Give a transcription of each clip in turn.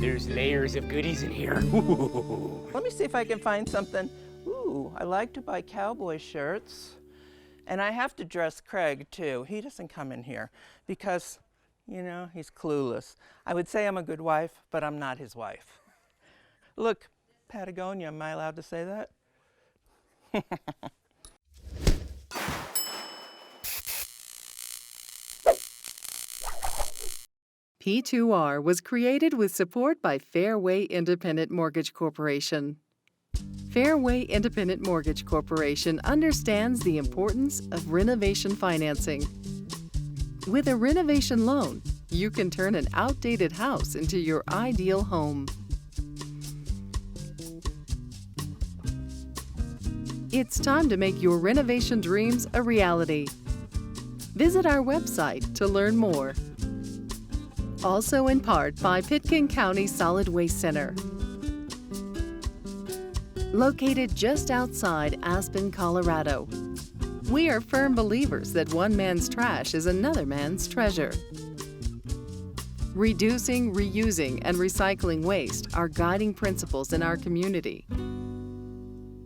There's layers of goodies in here. Let me see if I can find something. Ooh, I like to buy cowboy shirts. And I have to dress Craig, too. He doesn't come in here because, you know, he's clueless. I would say I'm a good wife, but I'm not his wife. Look, Patagonia, am I allowed to say that? P2R was created with support by Fairway Independent Mortgage Corporation. Fairway Independent Mortgage Corporation understands the importance of renovation financing. With a renovation loan, you can turn an outdated house into your ideal home. It's time to make your renovation dreams a reality. Visit our website to learn more. Also in part by Pickin County Solid Waste Center. Located just outside Aspen, Colorado. We are firm believers that one man's trash is another man's treasure. Reducing, reusing, and recycling waste are guiding principles in our community.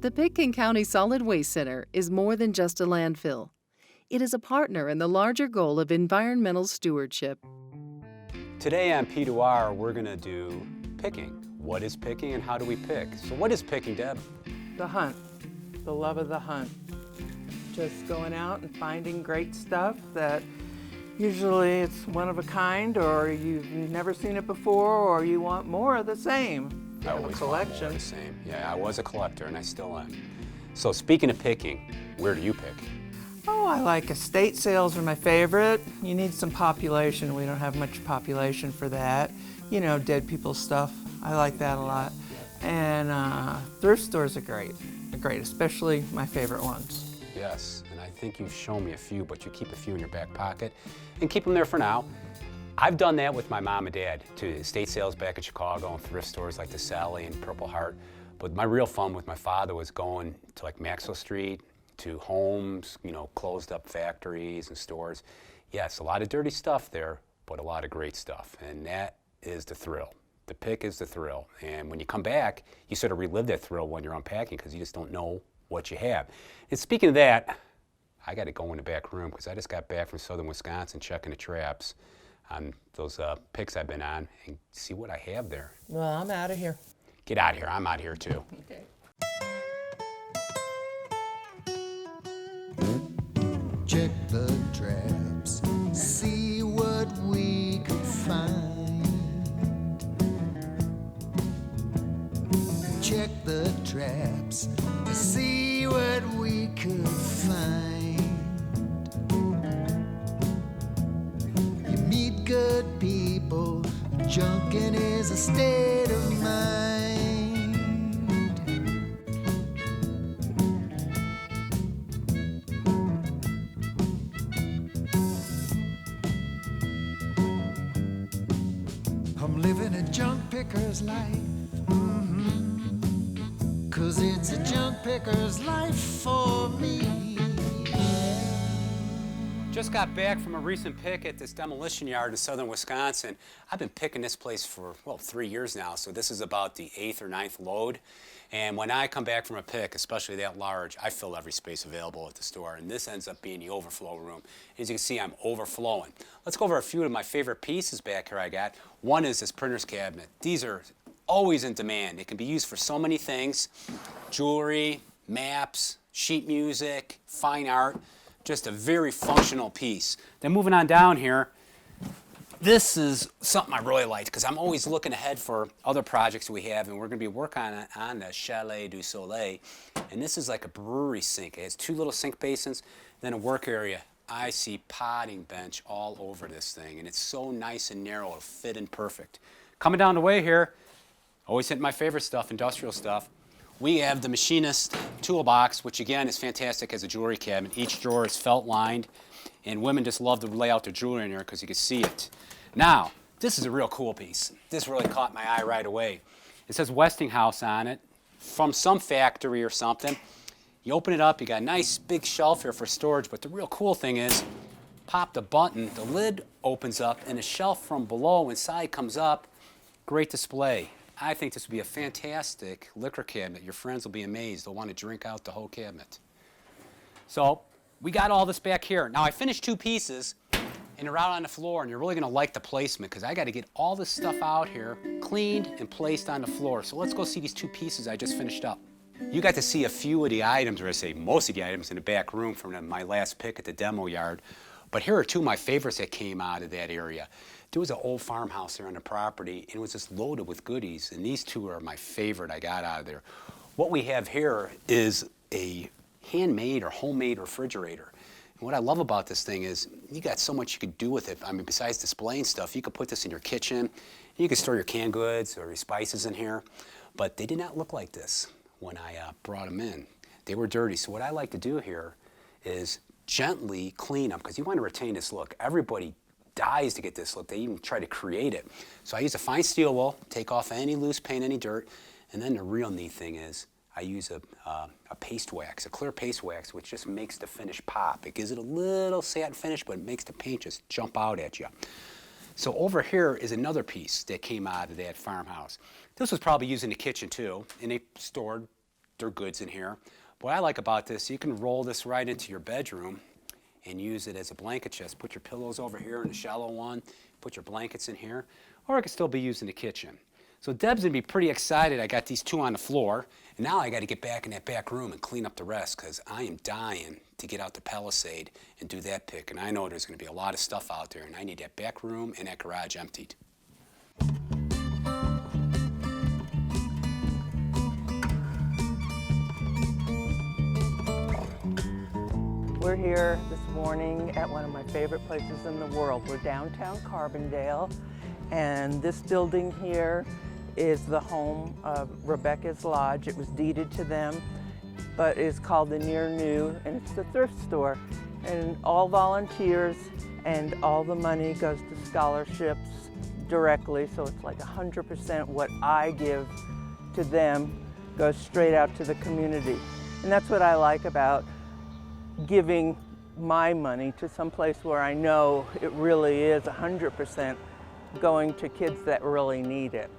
The Pickin County Solid Waste Center is more than just a landfill. It is a partner in the larger goal of environmental stewardship. Today on P2R, we're going to do picking. What is picking and how do we pick? So what is picking, Deb? The hunt, the love of the hunt. Just going out and finding great stuff that usually it's one of a kind, or you've never seen it before, or you want more of the same. I always want more of the same. Yeah, I was a collector and I still am. So speaking of picking, where do you pick? Oh, I like estate sales are my favorite. You need some population. We don't have much population for that. You know, dead people stuff. I like that a lot. And thrift stores are great. They're great, especially my favorite ones. Yes, and I think you've shown me a few, but you keep a few in your back pocket and keep them there for now. I've done that with my mom and dad to estate sales back in Chicago and thrift stores like the Sally and Purple Heart. But my real fun with my father was going to like Maxwell Street, to homes, you know, closed up factories and stores. Yes, a lot of dirty stuff there, but a lot of great stuff. And that is the thrill. The pick is the thrill. And when you come back, you sort of relive that thrill when you're unpacking because you just don't know what you have. And speaking of that, I got to go in the back room because I just got back from southern Wisconsin checking the traps on those picks I've been on and see what I have there. Well, I'm out of here. Get out of here. I'm out of here too. Okay. Check the traps, see what we can find. Check the traps, see what we could find. You meet good people, junking is a state of mind. I'm living a junk picker's life, 'cause it's a junk picker's life for me. Just got back from a recent pick at this demolition yard in southern Wisconsin. I've been picking this place for, well, 3 years now, so this is about the 8th or 9th load. And when I come back from a pick, especially that large, I fill every space available at the store, and this ends up being the overflow room. As you can see, I'm overflowing. Let's go over a few of my favorite pieces back here I got. One is this printer's cabinet. These are always in demand. It can be used for so many things: jewelry, maps, sheet music, fine art. Just a very functional piece. Then moving on down here, this is something I really like because I'm always looking ahead for other projects we have, and we're going to be working on the Chalet du Soleil. And this is like a brewery sink. It has 2 little sink basins, then a work area. I see potting bench all over this thing, and it's so nice and narrow, it'll fit in perfect. Coming down the way here, always hitting my favorite stuff, industrial stuff. We have the machinist toolbox, which again is fantastic as a jewelry cabinet. Each drawer is felt lined, and women just love to lay out their jewelry in there because you can see it. Now, this is a real cool piece. This really caught my eye right away. It says Westinghouse on it, from some factory or something. You open it up, you got a nice big shelf here for storage, but the real cool thing is, pop the button, the lid opens up, and the shelf from below inside comes up, Great display. I think this would be a fantastic liquor cabinet. Your friends will be amazed. They'll want to drink out the whole cabinet. So we got all this back here. Now I finished 2 pieces and they're out on the floor, and you're really gonna like the placement because I gotta get all this stuff out here cleaned and placed on the floor. So let's go see these 2 pieces I just finished up. You got to see a few of the items, or I say most of the items in the back room from my last pick at the demo yard. But here are 2 of my favorites that came out of that area. There was an old farmhouse there on the property, and it was just loaded with goodies, and these 2 are my favorite I got out of there. What we have here is a handmade or homemade refrigerator. And what I love about this thing is you got so much you could do with it. I mean, besides displaying stuff, you could put this in your kitchen. You could store your canned goods or your spices in here. But they did not look like this when I brought them in. They were dirty. So what I like to do here is gently clean them because you want to retain this look. Everybody dies to get this look. They even try to create it. So I use a fine steel wool, take off any loose paint, any dirt. And then the real neat thing is I use a paste wax, a clear paste wax, which just makes the finish pop. It gives it a little satin finish, but it makes the paint just jump out at you. So over here is another piece that came out of that farmhouse. This was probably used in the kitchen too, and they stored their goods in here. What I like about this, you can roll this right into your bedroom and use it as a blanket chest. Put your pillows over here in the shallow one, put your blankets in here, or it could still be used in the kitchen. So Deb's gonna be pretty excited. I got these 2 on the floor, and now I gotta get back in that back room and clean up the rest because I am dying to get out to Palisade and do that pick. And I know there's gonna be a lot of stuff out there, and I need that back room and that garage emptied. We're here this morning at one of my favorite places in the world. We're downtown Carbondale, and this building here is the home of Rebecca's Lodge. It was deeded to them, but it's called the Near New, and it's the thrift store. And all volunteers and all the money goes to scholarships directly, so it's like 100% what I give to them goes straight out to the community. And that's what I like about giving my money to some place where I know it really is 100% going to kids that really need it.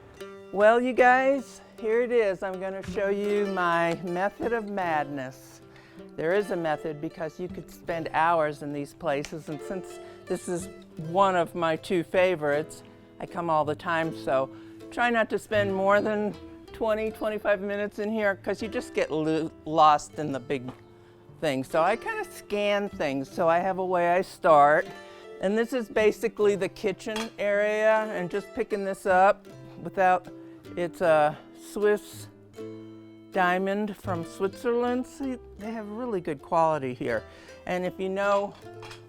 Well, you guys, here it is. I'm going to show you my method of madness. There is a method because you could spend hours in these places, and since this is one of my 2 favorites, I come all the time, so try not to spend more than 20, 25 minutes in here because you just get lost in the big thing. So I kind of scan things. So I have a way I start. And this is basically the kitchen area, and just picking this up it's a Swiss diamond from Switzerland. See, they have really good quality here. And if you know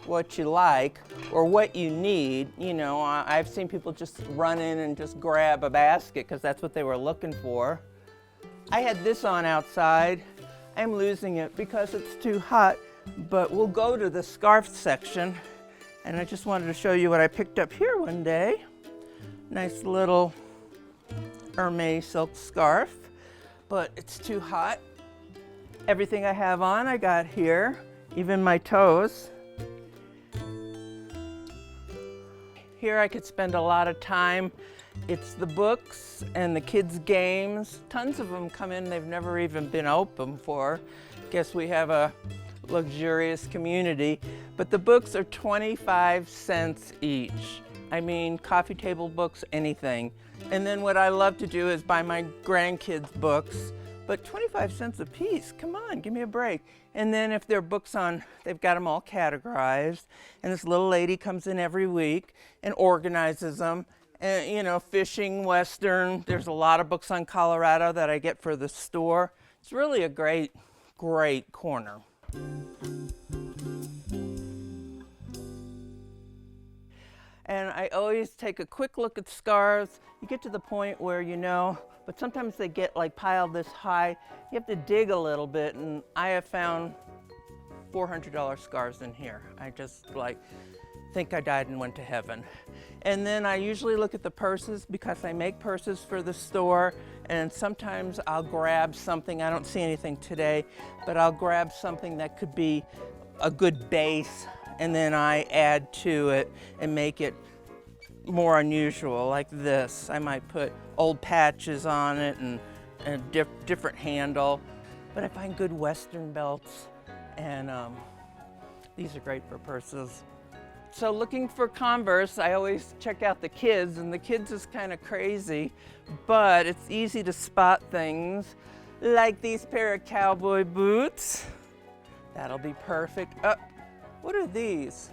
what you like or what you need, you know, I've seen people just run in and just grab a basket because that's what they were looking for. I had this on outside. I'm losing it because it's too hot, but we'll go to the scarf section. And I just wanted to show you what I picked up here one day. Nice little Hermes silk scarf, but it's too hot. Everything I have on, I got here, even my toes. Here I could spend a lot of time. It's the books and the kids' games. Tons of them come in, they've never even been open before. Guess we have a luxurious community, but the books are 25 cents each. I mean, coffee table books, anything. And then what I love to do is buy my grandkids books, but 25 cents a piece, come on, give me a break. And then if they're books on, they've got them all categorized, and this little lady comes in every week and organizes them. And, you know, fishing, Western, there's a lot of books on Colorado that I get for the store. It's really a great, great corner. And I always take a quick look at scarves. You get to the point where you know, but sometimes they get like piled this high. You have to dig a little bit, and I have found $400 scarves in here. I just like think I died and went to heaven. And then I usually look at the purses because I make purses for the store, and sometimes I'll grab something. I don't see anything today, but I'll grab something that could be a good base, and then I add to it and make it more unusual, like this. I might put old patches on it and a different handle. But I find good Western belts, and these are great for purses. So looking for Converse, I always check out the kids, and the kids is kind of crazy, but it's easy to spot things like these pair of cowboy boots. That'll be perfect. What are these?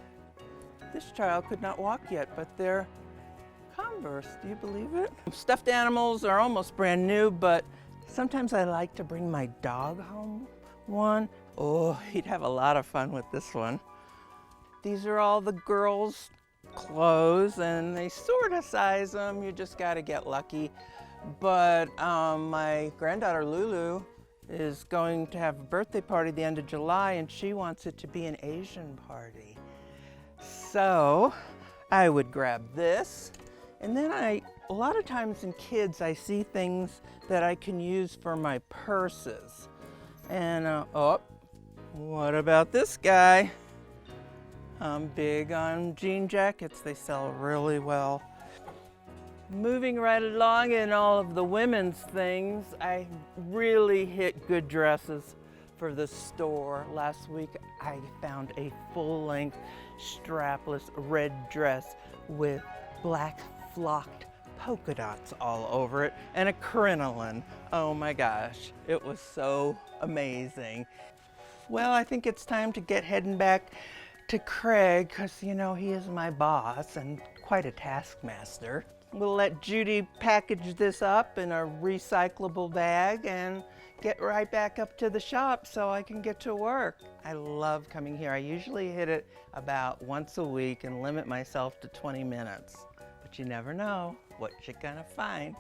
This child could not walk yet, but they're Converse. Do you believe it? Stuffed animals are almost brand new, but sometimes I like to bring my dog home one. Oh, he'd have a lot of fun with this one. These are all the girls' clothes, and they sort of size them. You just got to get lucky. But my granddaughter Lulu is going to have a birthday party at the end of July, and she wants it to be an Asian party. So I would grab this, and then a lot of times in kids I see things that I can use for my purses. And what about this guy? I'm big on jean jackets. They sell really well. Moving right along in all of the women's things, I really hit good dresses for the store. Last week I found a full-length strapless red dress with black flocked polka dots all over it and a crinoline. Oh my gosh, it was so amazing. Well, I think it's time to get heading back to Craig, because you know he is my boss and quite a taskmaster. We'll let Judy package this up in a recyclable bag and get right back up to the shop so I can get to work. I love coming here. I usually hit it about once a week and limit myself to 20 minutes. But you never know what you're gonna find.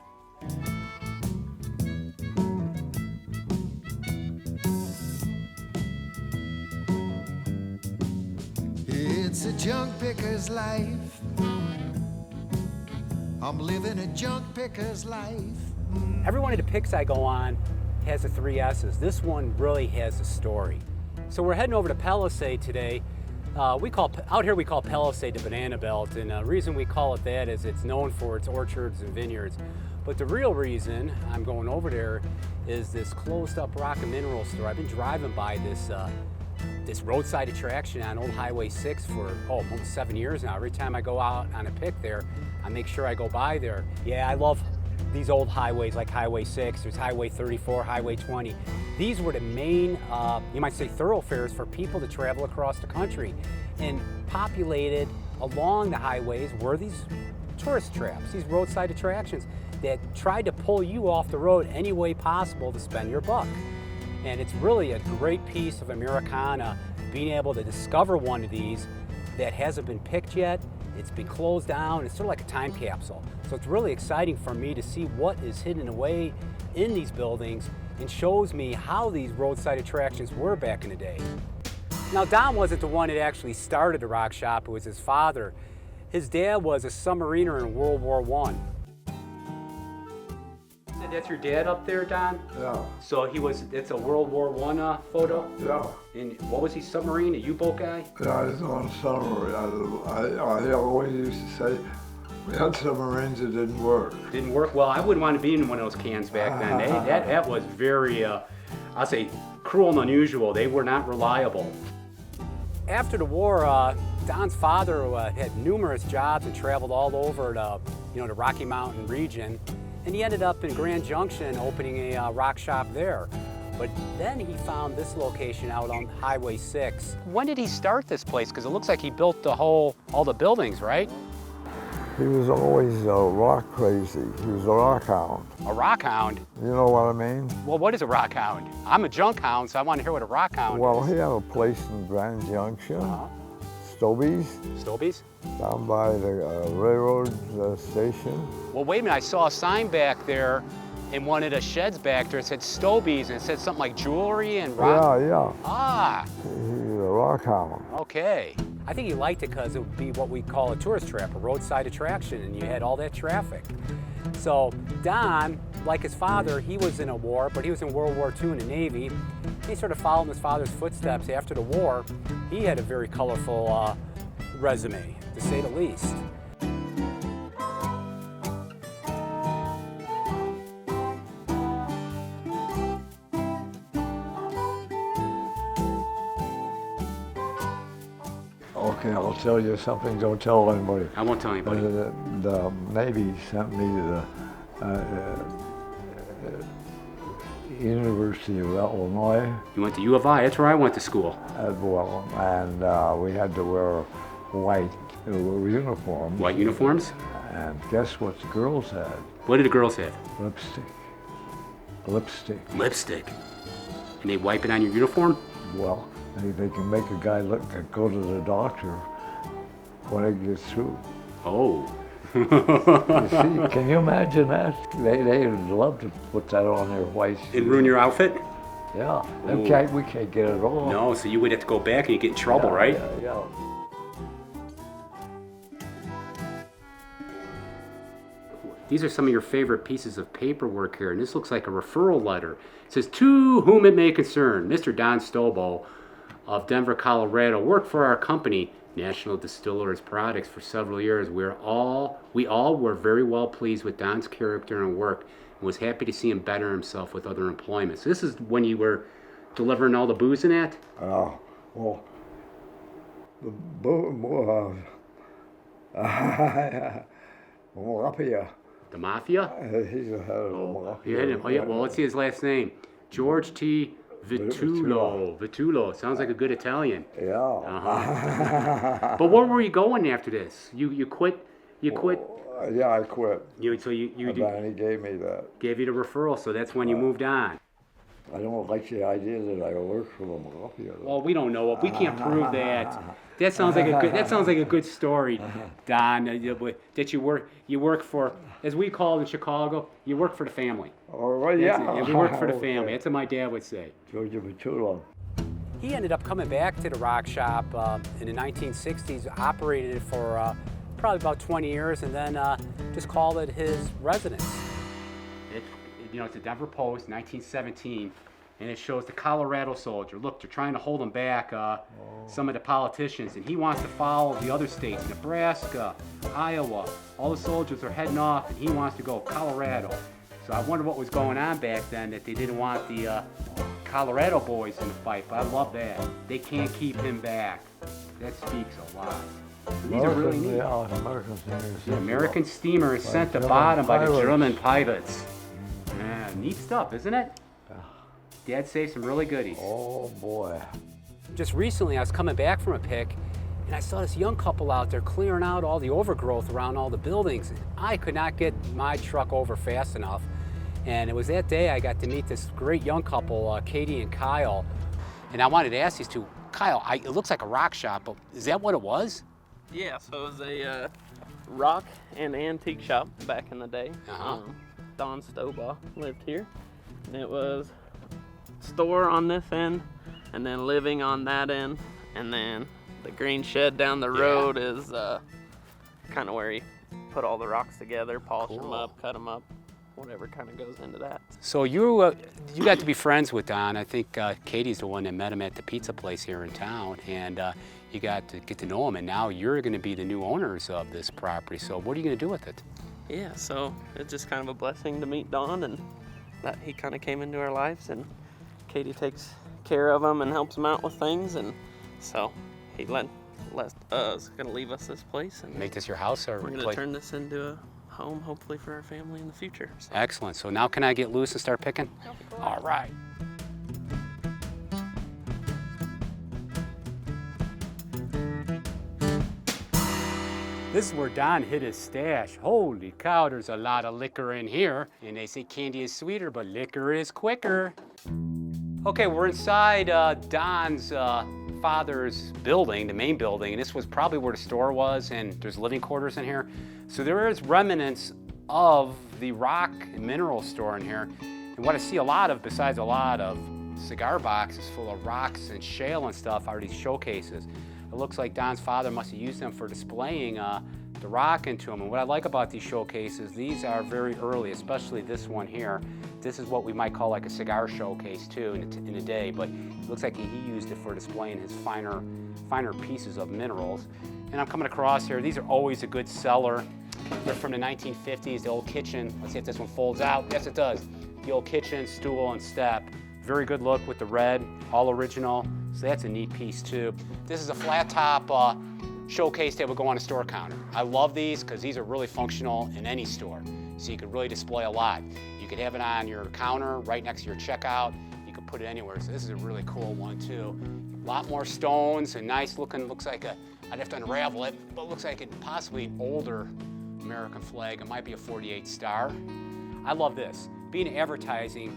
It's a junk picker's life. I'm living a junk picker's life. Every one of the picks I go on has the 3 S's. This one really has a story. So we're heading over to Palisade today. Out here we call Palisade the Banana Belt, and the reason we call it that is it's known for its orchards and vineyards. But the real reason I'm going over there is this closed up rock and mineral store. I've been driving by this roadside attraction on Old Highway 6 for almost 7 years now. Every time I go out on a pick there, I make sure I go by there. Yeah, I love these old highways like Highway 6, there's Highway 34, Highway 20. These were the main, you might say, thoroughfares for people to travel across the country. And populated along the highways were these tourist traps, these roadside attractions that tried to pull you off the road any way possible to spend your buck. And it's really a great piece of Americana being able to discover one of these that hasn't been picked yet. It's been closed down. It's sort of like a time capsule. So it's really exciting for me to see what is hidden away in these buildings and shows me how these roadside attractions were back in the day. Now, Don wasn't the one that actually started the rock shop. It was his father. His dad was a submariner in World War I. That's your dad up there, Don? Yeah. So it's a World War I photo? Yeah. And what was he, submarine, a U-boat guy? Yeah, I was on submarine. I always used to say, we had submarines that didn't work. Didn't work? Well, I wouldn't want to be in one of those cans back then. That was very, I'll say, cruel and unusual. They were not reliable. After the war, Don's father had numerous jobs and traveled all over the Rocky Mountain region. And he ended up in Grand Junction opening a rock shop there. But then he found this location out on Highway 6. When did he start this place? Because it looks like he built all the buildings, right? He was always rock crazy. He was a rock hound. A rock hound? You know what I mean? Well, what is a rock hound? I'm a junk hound, so I want to hear what a rock hound Well, is. he had a place in Grand Junction, Tobys, Tobys? down by the railroad station. Well, wait a minute, I saw a sign back there in one of the sheds back there. It said Tobys, and it said something like jewelry and rock. Yeah. Ah, He was a rock hound. okay. I think he liked it because it would be what we call a tourist trap, a roadside attraction, and you had all that traffic. So Don, like his father, he was in a war, but he was in World War II in the Navy. He sort of followed in his father's footsteps after the war. He had a very colorful resume, to say the least. Okay, I'll tell you something. Don't tell anybody. I won't tell anybody. The Navy sent me to the University of Illinois. You went to U of I. That's where I went to school. Well, and we had to wear white uniforms. White uniforms? And guess what the girls had? What did the girls have? Lipstick. Lipstick. Lipstick. And they wipe it on your uniform? Well, they can make a guy go to the doctor when he gets through. Oh. You see, can you imagine that? They would love to put that on their white shoes. And ruin your outfit? Yeah. Ooh. We can't get it all. No, so you would have to go back and you get in trouble, Yeah, right? Yeah. These are some of your favorite pieces of paperwork here, and this looks like a referral letter. It says, "To whom it may concern, Mr. Don Stobo of Denver, Colorado, worked for our company, National Distillers Products, for several years. We all were very well pleased with Don's character and work, and was happy to see him better himself with other employment." So this is when you were delivering all the booze and that? Well, the mafia. The mafia? He's the head of the mafia. You had him. Oh, yeah. Well, let's see his last name. George T. Vitullo. Vitullo. Sounds like a good Italian. Yeah. Uh-huh. But where were you going after this? You quit? You quit? Yeah, I quit. So you And then he gave me that. gave you the referral, so that's when you moved on. I don't like the idea that I worked for the mafia. Well, we don't know. We can't prove that. That sounds like a good story, Don. That you work for, as we call it in Chicago, you work for the family. Oh, well, yeah. We work for the family. That's what my dad would say. George Vitullo. He ended up coming back to the rock shop in the 1960s, operated it for probably about 20 years, and then just called it his residence. It's a Denver Post, 1917, and it shows the Colorado soldier. Look, they're trying to hold him back, some of the politicians, and he wants to follow the other states, Nebraska, Iowa. All the soldiers are heading off, and he wants to go Colorado. So I wonder what was going on back then, that they didn't want the Colorado boys in the fight, but I love that. They can't keep him back. That speaks a lot. These are really neat. Yeah, American steamer. The American steamer is sent to bottom by the German pilots. Yeah, neat stuff, isn't it? Dad saved some really goodies. Oh, boy. Just recently, I was coming back from a pick, and I saw this young couple out there clearing out all the overgrowth around all the buildings. I could not get my truck over fast enough. And it was that day I got to meet this great young couple, Katie and Kyle. And I wanted to ask these two, Kyle, it looks like a rock shop, but is that what it was? Yeah, so it was a rock and antique shop back in the day. Uh-huh. Don Stobaugh lived here, and it was store on this end, and then living on that end, and then the green shed down the road is kind of where he put all the rocks together, polish them up, cut them up, whatever kind of goes into that. So you got to be friends with Don. I think Katie's the one that met him at the pizza place here in town, and you got to get to know him, and now you're going to be the new owners of this property. So what are you going to do with it? Yeah, so it's just kind of a blessing to meet Don, and that he kind of came into our lives, and Katie takes care of him and helps him out with things, and so he gonna leave us this place and Make this your house, or we're gonna turn this into a home, hopefully, for our family in the future. So. Excellent. So now can I get loose and start picking? All right. This is where Don hid his stash. Holy cow, there's a lot of liquor in here. And they say candy is sweeter, but liquor is quicker. Okay, we're inside Don's father's building, the main building, and this was probably where the store was, and there's living quarters in here. So there is remnants of the rock and mineral store in here. And what I see a lot of, besides a lot of cigar boxes full of rocks and shale and stuff, are these showcases. It looks like Don's father must have used them for displaying the rock into them. And what I like about these showcases, these are very early, especially this one here. This is what we might call like a cigar showcase too in the day, but it looks like he used it for displaying his finer pieces of minerals. And I'm coming across here, these are always a good seller. They're from the 1950s, the old kitchen. Let's see if this one folds out. Yes, it does. The old kitchen, stool, and step. Very good look with the red, all original. So that's a neat piece too. This is a flat top showcase that would go on a store counter. I love these because these are really functional in any store. So you could really display a lot. You could have it on your counter right next to your checkout. You could put it anywhere. So this is a really cool one too. A lot more stones and nice looking, looks like I'd have to unravel it, but it looks like a possibly older American flag. It might be a 48 star. I love this. Being advertising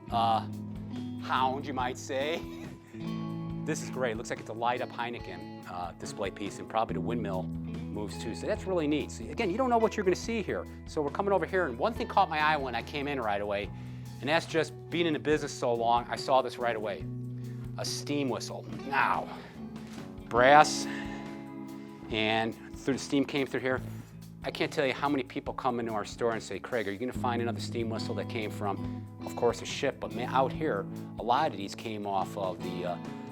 hound, you might say. This is great. It looks like it's a light up Heineken display piece, and probably the windmill moves too. So that's really neat. So again, you don't know what you're gonna see here. So we're coming over here, and one thing caught my eye when I came in right away, and that's just being in the business so long, I saw this right away. A steam whistle. Now, brass, and through the steam came through here. I can't tell you how many people come into our store and say, Craig, are you gonna find another steam whistle that came from, of course, a ship, but out here, a lot of these came off of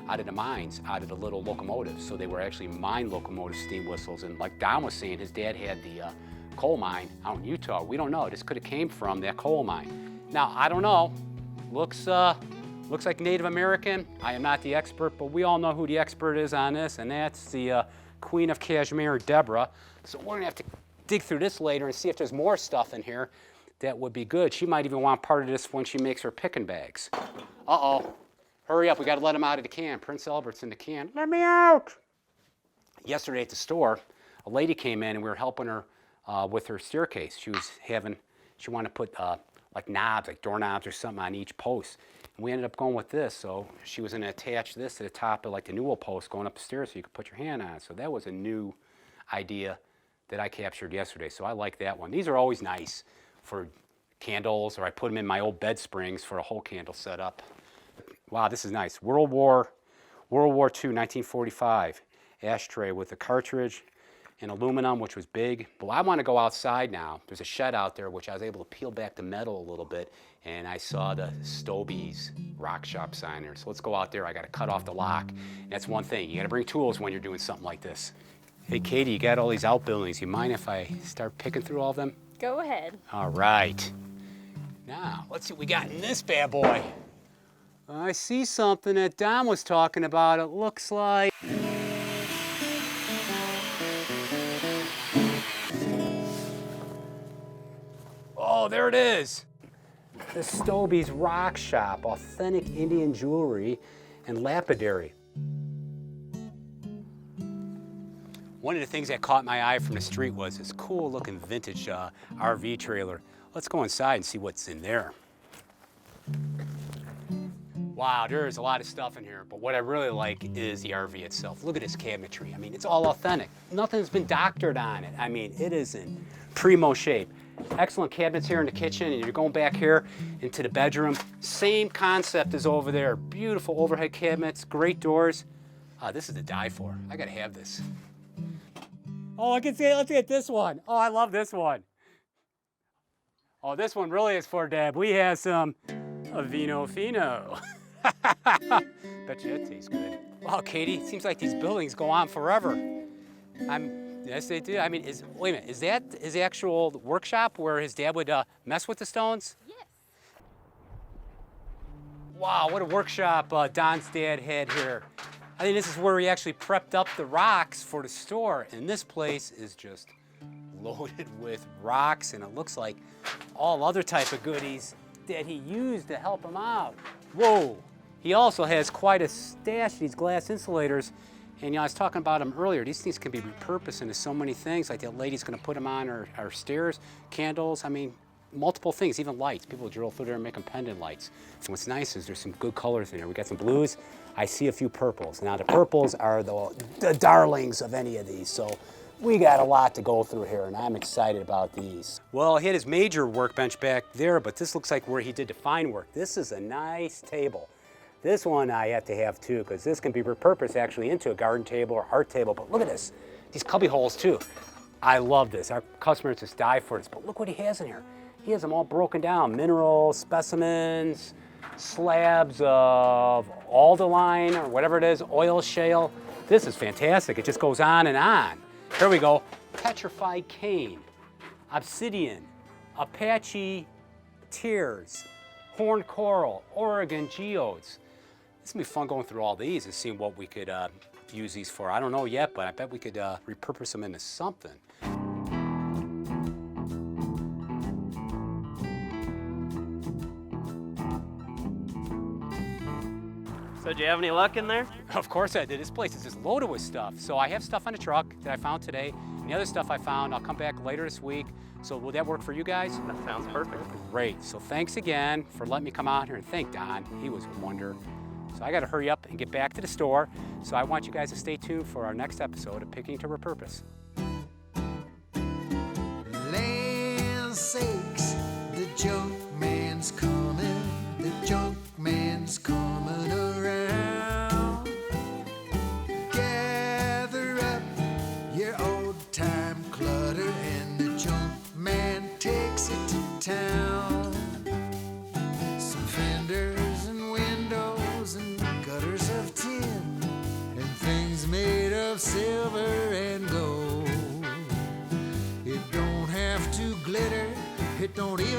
out of the mines, out of the little locomotives. So they were actually mine locomotive steam whistles. And like Don was saying, his dad had the coal mine out in Utah. We don't know, this could have came from that coal mine. Now, I don't know, looks like Native American. I am not the expert, but we all know who the expert is on this, and that's the Queen of Kashmir, Deborah. So we're gonna have to dig through this later and see if there's more stuff in here that would be good. She might even want part of this when she makes her Pickin bags. Uh-oh, hurry up, we gotta let him out of the can. Prince Albert's in the can, let me out. Yesterday at the store, a lady came in and we were helping her with her staircase. She wanted to put like knobs, like doorknobs or something on each post. And we ended up going with this, so she was gonna attach this to the top of like the newel post going up the stairs so you could put your hand on it. So that was a new idea that I captured yesterday, so I like that one. These are always nice for candles, or I put them in my old bed springs for a whole candle setup. Wow, this is nice. World War II, 1945 ashtray with a cartridge and aluminum, which was big. But I want to go outside now. There's a shed out there, which I was able to peel back the metal a little bit, and I saw the Tobys rock shop sign there. So let's go out there. I got to cut off the lock. And that's one thing. You got to bring tools when you're doing something like this. Hey, Katie, you got all these outbuildings. You mind if I start picking through all of them? Go ahead. All right. Now, let's see what we got in this bad boy. I see something that Don was talking about. It looks like... Oh, there it is. The Tobys Rock Shop, authentic Indian jewelry and lapidary. One of the things that caught my eye from the street was this cool looking vintage RV trailer. Let's go inside and see what's in there. Wow, there's a lot of stuff in here, but what I really like is the RV itself. Look at this cabinetry. I mean, it's all authentic. Nothing's been doctored on it. I mean, it is in primo shape. Excellent cabinets here in the kitchen, and you're going back here into the bedroom. Same concept as over there. Beautiful overhead cabinets, great doors. This is to die for. I gotta have this. Oh, I can see it. Let's get this one. Oh, I love this one. Oh, this one really is for Deb. We have some Vino Fino. Bet you that tastes good. Wow, Katie, it seems like these buildings go on forever. Yes, they do. I mean, wait a minute, is that his actual workshop where his dad would mess with the stones? Yes. Wow, what a workshop Don's dad had here. I think this is where he actually prepped up the rocks for the store, and this place is just loaded with rocks, and it looks like all other type of goodies that he used to help him out. Whoa! He also has quite a stash of these glass insulators, and you know, I was talking about them earlier. These things can be repurposed into so many things, like that lady's gonna put them on our stairs, candles, I mean, multiple things, even lights. People drill through there and make them pendant lights. And what's nice is there's some good colors in here. We got some blues. I see a few purples. Now the purples are the darlings of any of these. So we got a lot to go through here, and I'm excited about these. Well, he had his major workbench back there, but this looks like where he did the fine work. This is a nice table. This one I have to have too, because this can be repurposed actually into a garden table or art table. But look at this, these cubby holes too. I love this. Our customers just die for this, but look what he has in here. He has them all broken down, minerals, specimens, slabs of aldaline or whatever it is, oil shale. This is fantastic. It just goes on and on. Here we go. Petrified cane, obsidian, Apache tears, horned coral, Oregon geodes. It's gonna be fun going through all these and seeing what we could, use these for. I don't know yet, but I bet we could repurpose them into something. So did you have any luck in there? Of course I did. This place is just loaded with stuff. So I have stuff on the truck that I found today. And the other stuff I found, I'll come back later this week. So will that work for you guys? That sounds perfect. Great. So thanks again for letting me come out here, and thank Don. He was a wonder. So I got to hurry up and get back to the store. So I want you guys to stay tuned for our next episode of Picking to Repurpose. Land sakes, the junk man's coming, the junk man's coming around. Gather up your old time clutter, and the junk man takes it to town. Some fenders and windows and gutters of tin, and things made of silver and gold. It don't have to glitter, it don't even